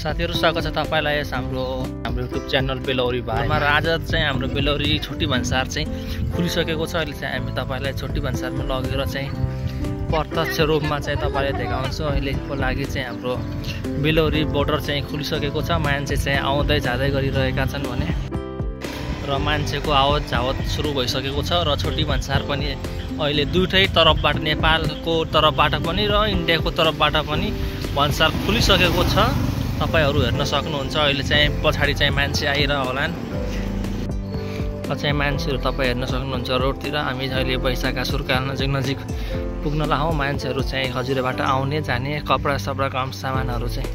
साथीहरु स्वागत छ तपाईलाई हाम्रो युट्युब च्यानल बेलौरी भाइमा। र आज चाहिँ हाम्रो बेलौरी छोटी भन्सार चाहिँ खुलिसकेको छ। अहिले चाहिँ हामी तपाईलाई छोटी भन्सारमा लगेर चाहिँ प्रत्यक्ष रूपमा चाहिँ तपाईलाई देखाउँछु। अहिलेको लागि चाहिँ हाम्रो बेलौरी बोर्डर चाहिँ खुलिसकेको छ। मान्छे चाहिँ आउँदै जाँदै गरिरहेका छन् भने र मान्छेको आवत जावत सुरु भइसकेको छ। र छोटी भन्सार पनि अहिले दुईटै तरफबाट, नेपालको तर्फबाट पनि र इन्डियाको तर्फबाट पनि भन्सार खुलिसकेको छ। तपाईहरु हेर्न सक्नुहुन्छ। अहिले चाहिँ पछाडी चाहिँ मान्छे आइरह होलान्। चाहिँ मान्छेहरु तपाई हेर्न सक्नुहुन्छ रोडतिर। हामी अहिले बैशाखा सुर्काल नजिक पुग्न लाहौं। मान्छेहरु चाहिँ हजुरबाट आउने जाने कपडा सपडा काम सामानहरु चाहिँ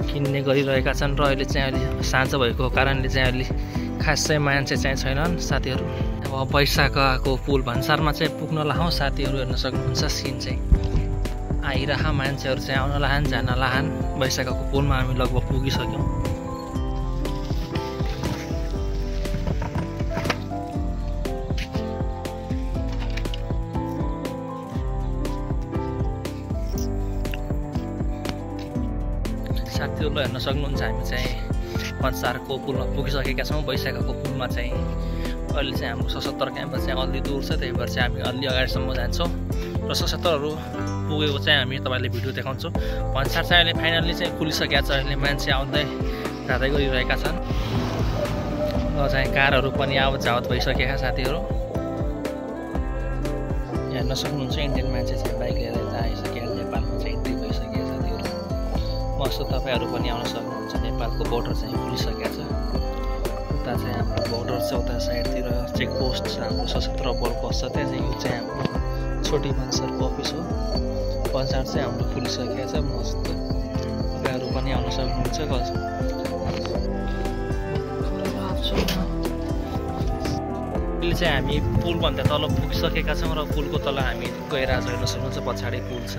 किन्ने गरिरहेका छन्। र अहिले चाहिँ अलि साँझ भएको कारणले चाहिँ अलि खासै मान्छे चाहिँ छैनन् साथीहरु। अब बैशाखाको पुल भन्सारमा चाहिँ पुग्न लाहौं। साथीहरु हेर्न सक्नुहुन्छ सिन चाहिँ आइरहा मान्छेहरु चाहिँ आउन लाहान जान लाहान। बैशाखाको पुलमा हामी लगभग पुगिसक्यौं। साथीहरुले हेर्न सक्नुहुन्छ हामी चाहिँ भन्सारको पुलमा पुगिसकेका छौं। बैशाखाको पुलमा चाहिँ अहिले चाहिँ हाम्रो 77 क्याम्पस चाहिँ अलि दूर छ, त्यही भएर चाहिँ हामी अलि अगाडिसम्म जान्छौं। र 77हरु पुगेको चाहिँ हामी तपाईलाई भिडियो देखाउँछौं। भन्सार चाहिँ अहिले फाइनली चाहिँ खुलिसकेको छ। अहिले मान्छे आउँदै जाँदै गरिरहेका छन्। र चाहिँ कारहरु पनि आवत जावत भइसकेका साथीहरु हेर्न सक्नुहुन्छ। इन्डियन मान्छे चाहिँ बाइक लिएर आइसके, नेपालमा चाहिँ एन्ट्री भइसकेका साथीहरु। मस्त तपाईहरु पनि आउन सक्नुहुन्छ। नेपालको बोर्डर चाहिँ खुलिसकेको छ। उता चाहिँ हाम्रो बोर्डर छ, उता साइडतिर चेक पोस्ट छ हाम्रो 77 बल पोस्ट छ। त्यहाँ चाहिँ यो चाहिँ हाम्रो छोटी भन्सारको अफिस हो। भन्सार चाहिँ हाम्रो खुलिसकेको छ। मस्त तपाईहरु पनि आउन सक्नुहुन्छ। अहिले चाहिँ हामी पुल भन्दा तल पुगिसकेका छौं। र पुलको तल हामी गएर हेर्न सक्नुहुन्छ पछाडी पुल छ।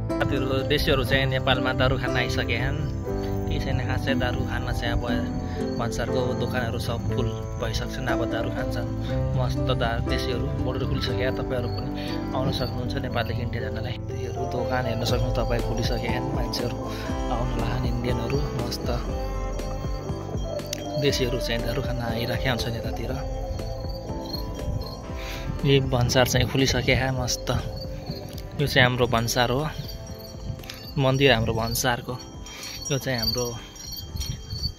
साथीहरु देशीहरु चाहिँ नेपालमा दारु खान आइसके छन्। केही छैन खासै दारु खान चाहिँ अब भन्सारको दोकानहरु सब फुल भइसक्छन्। अब दारु खान्छन् मस्त देशीहरु। बोर्डर खुलिसके। तपाईहरु पनि आउन सक्नुहुन्छ नेपालदेखि इन्डिया जानलाई। यहरू दोकान हेर्न सक्नु तपाई खुलिसकेछन्। मान्छेहरु आउन लाहान इन्डियनहरु मस्त देशीहरु चाहिँ दारु खान आइराखेका हुन्छन् यतातिर। यो भन्सार चाहिँ खुलिसकेको मस्त। यो चाहिँ हाम्रो भन्सार हो, मन्दिर हाम्रो भन्सारको। यो चाहिँ हाम्रो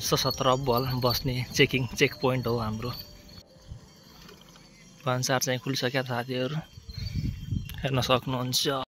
77 बल बस्ने चेक पोइन्ट हो हाम्रो। भन्सार चाहिँ खुलिसकेका साथीहरु हेर्न सक्नुहुन्छ।